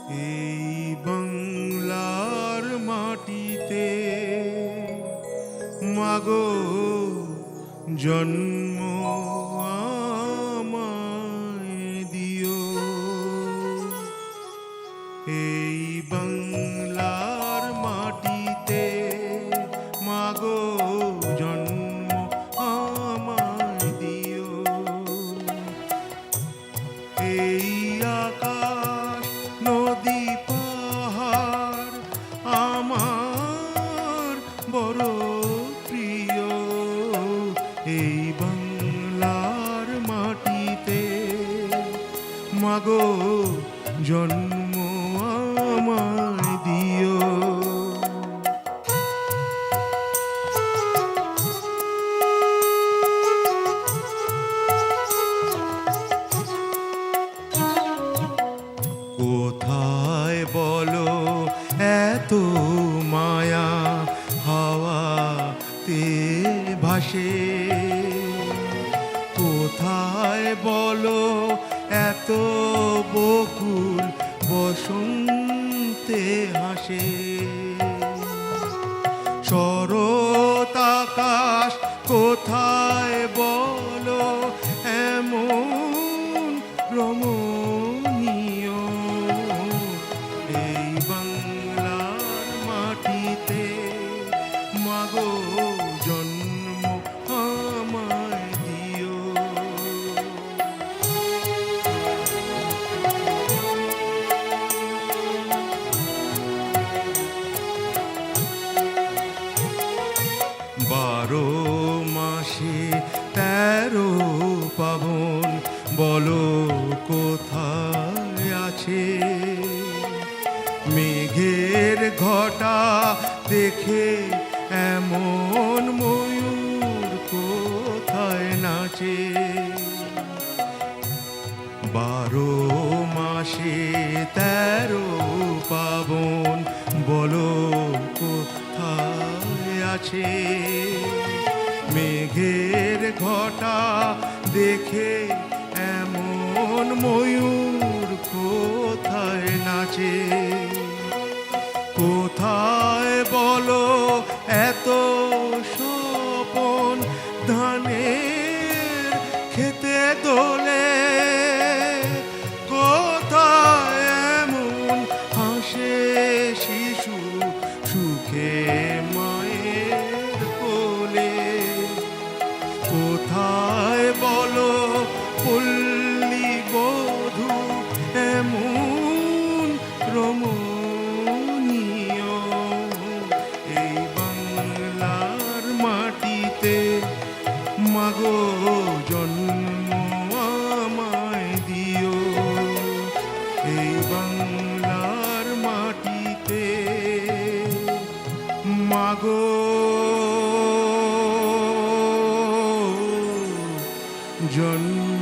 এই বাংলার মাটিতে মাগো জন্ম আমায় দিও। এই বাংলার মাটিতে মাগো জন্ম আমায় দিও। এই আকাশ নদী পাহাড় আমার বড় প্রিয়। এই বাংলার মাটিতে মাগো জন্ম আমায় দিও। কোথায় বলো এত মায়া হাওয়াতে ভাসে? কোথায় বলো এত বকুল বসন্তে হাসে? শরৎ আকাশ কোথায় বলো এমন রমণীয়? এই বাংলার মাটিতে মাগো জন্ম আমায় দিও। বারো মাসে 13 পাবন বলো কোথায় আছে? মেঘের ঘটা দেখে এমন ময়ূর কোথায় নাচে? 12 মাসে 13 পাবন বলো কোথায় আছে? মেঘের ঘটা দেখে এমন ময়ূর কোথায় নাচে? কোথায় বলো এত স্বপন ধানের খেতে দোলে? কোথায় এমন হাসে শিশু সুখে মায়ের কোলে? কোথায় বলো পল্লী বধূ এমন রমণীয়? এই বাংলার মাটিতে মাগো জন্ম আমায় দিও। এই বাংলার মাটিতে মাগো জন্ম